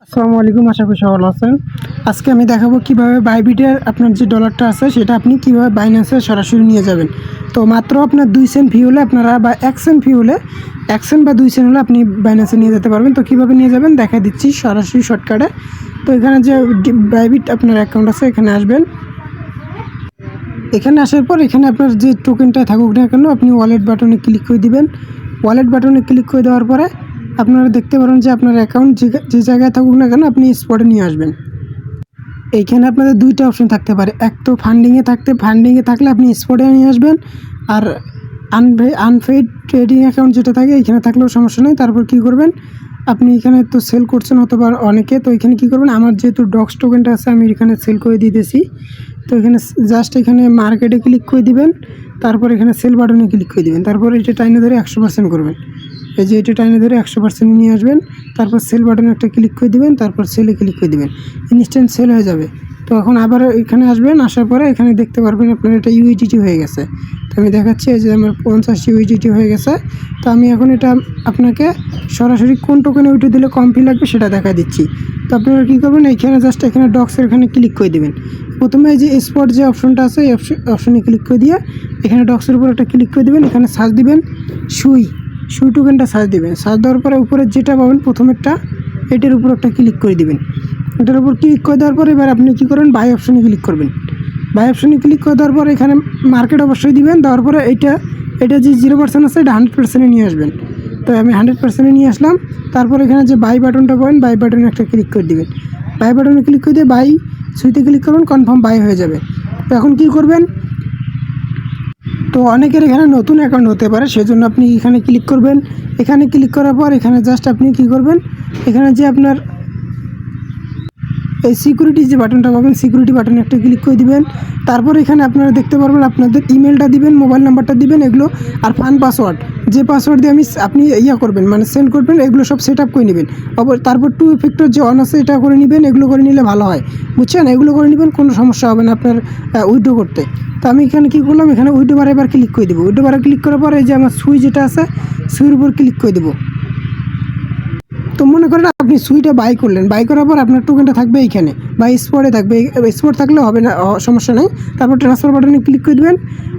আসসালামু আলাইকুম, আশা করি সবাই ভালো আছেন। আজকে আমি দেখাবো কিভাবে বাইবিটের আপনার যে ডলারটা আছে সেটা আপনি কিভাবে বাইন্যান্সে সরাসরি নিয়ে যাবেন। তো মাত্র আপনার 2 সেন্ট ফি হলে আপনারা বা 1 সেন্ট ফি হলে 1 সেন্ট বা 2 সেন্ট হলে আপনি বাইন্যান্সে নিয়ে যেতে পারবেন। তো কীভাবে নিয়ে যাবেন দেখা দিচ্ছি সরাসরি শর্টকাটে। তো এখানে যে বাইবিট আপনার অ্যাকাউন্ট আছে এখানে আসবেন। এখানে আসার পর এখানে আপনার যে টোকেনটা থাকুক না কেন আপনি ওয়ালেট বাটনে ক্লিক করে দিবেন। ওয়ালেট বাটনে ক্লিক করে দেওয়ার পরে আপনারা দেখতে পারেন যে আপনার অ্যাকাউন্ট যে জায়গায় থাকুক না কেন আপনি স্পটে নিয়ে আসবেন। এইখানে আপনাদের দুইটা অপশন থাকতে পারে, এক তো ফান্ডিংয়ে থাকলে আপনি স্পটে নিয়ে আসবেন, আর আনপেইড ট্রেডিং অ্যাকাউন্ট যেটা থাকে এখানে থাকলেও সমস্যা নেই। তারপর কি করবেন, আপনি এখানে তো সেল করছেন অথবা অনেকে, তো এখানে কি করবেন, আমার যেহেতু ডক্স টোকেনটা আছে আমি এখানে সেল করে দিতেছি। তো এখানে জাস্ট এখানে মার্কেটে ক্লিক করে দিবেন, তারপর এখানে সেল বাটনে ক্লিক করে দিবেন, তারপর এটা টাইনে ধরে 100% করবেন। এই যে এটা টাইনে ধরে 100% নিয়ে আসবেন, তারপর সেল বাটনে একটা ক্লিক করে দিবেন, তারপর সেলে ক্লিক করে দিবেন, ইনস্ট্যান্ট সেল হয়ে যাবে। তো এখন আবার এখানে আসবেন, আসার পরে এখানে দেখতে পারবেন আপনার এটা ইউইডিটি হয়ে গেছে। তো আমি দেখাচ্ছি এই যে আমার 50 ইউইডিটি হয়ে গেছে। তো আমি এখন এটা আপনাকে সরাসরি কোন টোকেনে উঠে দিলে কম ফি লাগবে সেটা দেখা দিচ্ছি। তো আপনারা কী করবেন, এইখানে জাস্ট এখানে ডক্সের এখানে ক্লিক করে দেবেন। প্রথমে এই যে স্পট যে অপশনটা আছে এই অপশনে ক্লিক করে দিয়ে এখানে ডক্সের উপর একটা ক্লিক করে দেবেন, এখানে সার্চ দিবেন সুই টোকেনটা সার্চ দিবেন। সার্চ দেওয়ার পরে উপরে যেটা পাবেন প্রথমেরটা এটার উপর একটা ক্লিক করে দিবেন। এটার উপর ক্লিক করে দেওয়ার পরে এবার আপনি কী করবেন, বাই অপশনে ক্লিক করবেন। বাই অপশনে ক্লিক করে দেওয়ার পরে এখানে মার্কেট অবশ্যই দিবেন, দেওয়ার পরে এটা যে 0% আছে এটা 100% নিয়ে আসবেন। তো আমি 100% নিয়ে আসলাম। তারপর এখানে যে বাই বাটনটা পাবেন বাই বাটনে একটা ক্লিক করে দিবেন। বাই বাটনে ক্লিক করে দিয়ে বাই সুইতে ক্লিক করবেন, কনফার্ম বাই হয়ে যাবে। তো এখন কী করবেন, তো অনেকের এখানে নতুন অ্যাকাউন্ট হতে পারে, সেজন্য আপনি এখানে ক্লিক করবেন। এখানে ক্লিক করার পর এখানে জাস্ট আপনি কী করবেন, এখানে যে আপনার এই সিকিউরিটি যে বাটনটা পাবেন সিকিউরিটি বাটনে একটা ক্লিক করে দিবেন। তারপর এখানে আপনারা দেখতে পারবেন আপনাদের ইমেলটা দিবেন, মোবাইল নাম্বারটা দিবেন, এগুলো আর ফান পাসওয়ার্ড যে পাসওয়ার্ড দিয়ে আপনি করবেন মানে সেন্ড করবেন, এগুলো সব সেট আপ করে নেবেন। তারপর 2 ফ্যাক্টর যে অন আছে এটা করে নেবেন, এগুলো করে নিলে ভালো হয়, বুঝছেন? এগুলো করে নেবেন, কোনো সমস্যা হবে না আপনার উইথড্র করতে। তো আমি এখানে কী করলাম, এখানে উইথড্র বারে এবার ক্লিক করে দেবো। উইথড্র বারে ক্লিক করার পরে যে আমার সুই যেটা আছে সুইয়ের উপর ক্লিক করে দেবো। তো মনে করেন আপনি সুইটা বাই করলেন, বাই করার পর আপনার টোকেনটা থাকবে এইখানে বা স্পটে থাকবে, স্পট থাকলে হবে না, সমস্যা নেই। তারপর ট্রান্সফার বাটনে ক্লিক করে দেবেন,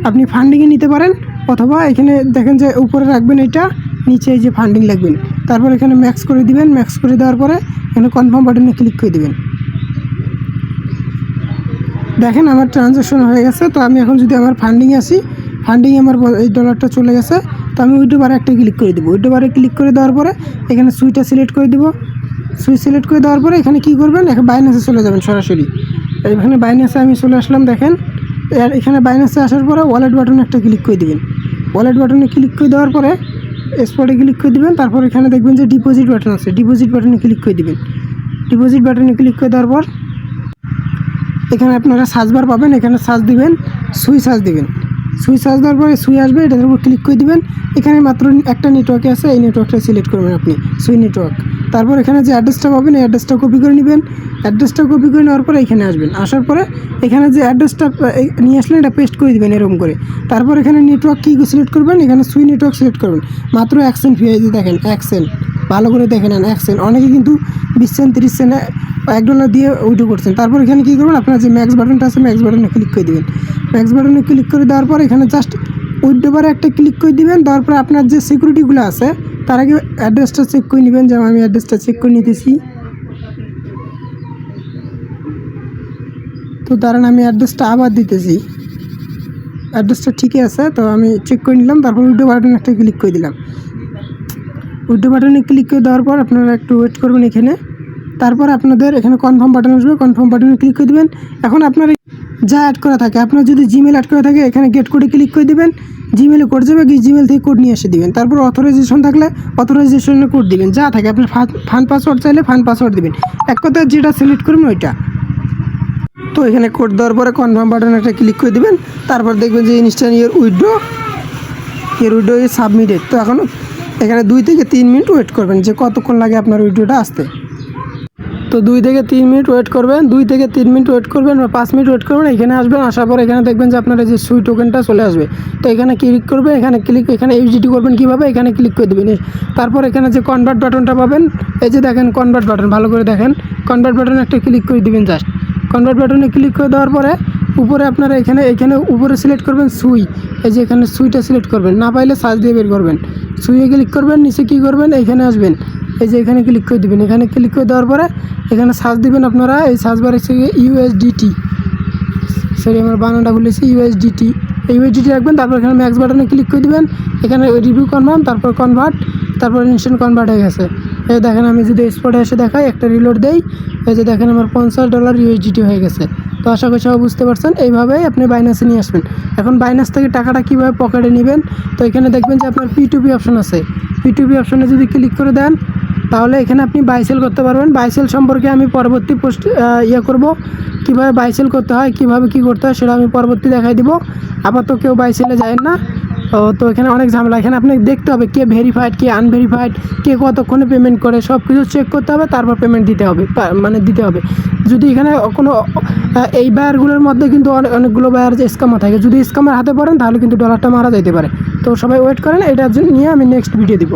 আপনি ফান্ডিংয়ে নিতে পারেন, অথবা এখানে দেখেন যে উপরে রাখবেন এটা, নিচে এই যে ফান্ডিং লাগবেন, তারপর এখানে ম্যাক্স করে দিবেন। ম্যাক্স করে দেওয়ার পরে এখানে কনফার্ম বাটনে ক্লিক করে দেবেন। দেখেন আমার ট্রানজ্যাকশন হয়ে গেছে। তো আমি এখন যদি আমার ফান্ডিংয়ে আসি, ফান্ডিংয়ে আমার এই ডলারটা চলে গেছে। তো আমি উইথড্র বারে একটা ক্লিক করে দেবো। উইথড্র বারে ক্লিক করে দেওয়ার পরে এখানে সুইটা সিলেক্ট করে দেবো। সুই সিলেক্ট করে দেওয়ার পরে এখানে কী করবেন, এখন বাইন্যান্সে চলে যাবেন সরাসরি। এখানে বাইন্যান্সে আমি চলে আসলাম, দেখেন এখানে বাইন্যান্সে আসার পরে ওয়ালেট বাটনে একটা ক্লিক করে দেবেন। ওয়ালেট বাটনে ক্লিক করে দেওয়ার পরে স্পটে ক্লিক করে দেবেন। তারপর এখানে দেখবেন যে ডিপোজিট বাটন আছে, ডিপোজিট বাটনে ক্লিক করে দেবেন। ডিপোজিট বাটনে ক্লিক করে দেওয়ার পর এখানে আপনারা সার্চবার পাবেন, এখানে সার্চ দিবেন, সুই সার্চ দিবেন। সুই সার্চ দেওয়ার পরে সুই আসবে, এটার উপর ক্লিক করে দিবেন। এখানে মাত্র একটা নেটওয়ার্কে আছে, এই নেটওয়ার্কটা সিলেক্ট করবেন আপনি, সুই নেটওয়ার্ক। তারপর এখানে যে অ্যাড্রেসটা পাবেন এই অ্যাড্রেসটা কপি করে নেবেন। অ্যাড্রেসটা কপি করে নেওয়ার পরে এখানে আসবেন, আসার পরে এখানে যে অ্যাড্রেসটা নিয়ে আসলেন এটা পেস্ট করে দেবেন এরকম করে। তারপর এখানে নেটওয়ার্ক কী সিলেক্ট করবেন, এখানে সুই নেটওয়ার্ক সিলেক্ট করবেন। মাত্র 1 সেন্ট ফি, দেখেন 1 সেন্ট, ভালো করে দেখে নেন 1 সেন্ট। অনেকে কিন্তু 20 সেন্ট 30 সেন্ট $1 দিয়ে উইথড্র করছেন। তারপর এখানে কী করবেন, আপনার যে ম্যাক্স বাটনটা আছে ম্যাক্স বাটনে ক্লিক করে দেবেন। ম্যাক্স বাটনে ক্লিক করে দেওয়ার পর এখানে জাস্ট উইথড্র বারে একটা ক্লিক করে দিবেন। দেওয়ার পরে আপনার যে সিকিউরিটিগুলো আছে তার আগে অ্যাড্রেসটা চেক করে নেবেন, যেমন আমি অ্যাড্রেসটা চেক করে নিতেছি। তো দাঁড়ান আমি অ্যাড্রেসটা আবার দিতেছি, অ্যাড্রেসটা ঠিকই আছে। তো আমি চেক করে নিলাম, তারপর উইথড্র বাটনে একটা ক্লিক করে দিলাম। উইথড্র বাটনে ক্লিক করে দেওয়ার পর আপনারা একটু ওয়েট করবেন এখানে। তারপর আপনাদের এখানে কনফার্ম বাটন আসবে, কনফার্ম বাটনে ক্লিক করে দেবেন। এখন আপনার যা অ্যাড করা থাকে, আপনার যদি জিমেল অ্যাড করা থাকে এখানে গেট কোডে ক্লিক করে দেবেন, জিমেলে কোড যাবে, জিমেল থেকে কোড নিয়ে এসে দেবেন। তারপর অথরাইজেশন থাকলে অথরাইজেশনের কোড দিবেন, যা থাকে আপনার ফান পাসওয়ার্ড চাইলে ফান পাসওয়ার্ড দিবেন, এক কথায় যেটা সিলেক্ট করবেন ওইটা। তো এখানে কোড দেওয়ার পরে কনফার্ম বাটনে একটা ক্লিক করে দেবেন। তারপর দেখবেন যে ইনস্ট্যান্ট উইথড্র সাবমিটেড। তো এখন এখানে 2 থেকে 3 মিনিট ওয়েট করবেন যে কতক্ষণ লাগে আপনার উইথড্রটা আসতে। তো 2 থেকে 3 মিনিট ওয়েট করবেন, 2 থেকে 3 মিনিট ওয়েট করবেন বা 5 মিনিট ওয়েট করবেন। এখানে আসবেন, আসার পর এখানে দেখবেন যে আপনার এই যে সুই টোকেনটা চলে আসবে। তো এখানে ক্লিক করবে, এখানে ইউজিটি করবেন কীভাবে, এখানে ক্লিক করে দেবেন। তারপর এখানে যে কনভার্ট বাটনটা পাবেন, এই যে দেখেন কনভার্ট বাটন, ভালো করে দেখেন, কনভার্ট বাটনে একটা ক্লিক করে দিবেন। জাস্ট কনভার্ট বাটনে ক্লিক করে দেওয়ার পরে উপরে আপনারা এখানে উপরে সিলেক্ট করবেন সুই, এই যে এখানে সুইটা সিলেক্ট করবেন, না পাইলে সার্চ দিয়ে বের করবেন। সুইয়ে ক্লিক করবেন, নিচে কী করবেন, এখানে আসবেন, এই যে এখানে ক্লিক করে দিবেন। এখানে ক্লিক করে দেওয়ার পরে এখানে সার্চ দিবেন আপনারা, এই সার্চ বারে ইউএসডিটি, সরি আমার বানানটা বলেছি, ইউএসডিটি, এই ইউএসডিটি রাখবেন। তারপর এখানে ম্যাক্স বাটনে ক্লিক করে দিবেন, এখানে রিভিউ কনফার্ম, তারপর কনভার্ট, তারপর ইনস্ট্যান্ট কনভার্ট হয়ে গেছে। এই দেখেন আমি যদি স্পটে এসে দেখাই, একটা রিলোড দেই, এই যে দেখেন আমার $50 ইউএসডিটি হয়ে গেছে। তো আশা করি সবাই বুঝতে পারছেন, এইভাবেই আপনি বাইন্যান্সে নিয়ে আসবেন। এখন বাইন্যান্স থেকে টাকাটা কীভাবে পকেটে নেবেন, তো এখানে দেখবেন যে আপনার P2P অপশন আছে। P2P অপশনে যদি ক্লিক করে দেন, তাহলে এখানে আপনি বাই সেল করতে পারবেন। বাই সেল সম্পর্কে আমি পরবর্তী পোস্ট করব, কীভাবে বাই সেল করতে হয়, কীভাবে কী করতে হয় সেটা আমি পরবর্তী দেখাই দিব। আপাতত কেউ বাই সেলে যায় না। তো এখানে অনেক ঝামেলা, এখানে আপনি দেখতে হবে কে ভেরিফাইড, কে আনভেরিফাইড, কে কতক্ষণে পেমেন্ট করে, সব কিছু চেক করতে হবে, তারপর পেমেন্ট দিতে হবে, দিতে হবে। যদি এখানে কোনো এই বায়ারগুলোর মধ্যে কিন্তু অনেকগুলো বায়ার যে স্ক্যামার থাকে, যদি স্ক্যামার হাতে পড়েন তাহলে কিন্তু ডলারটা মারা যেতে পারে। তো সবাই ওয়েট করেন, এটা নিয়ে আমি নেক্সট ভিডিও দিব।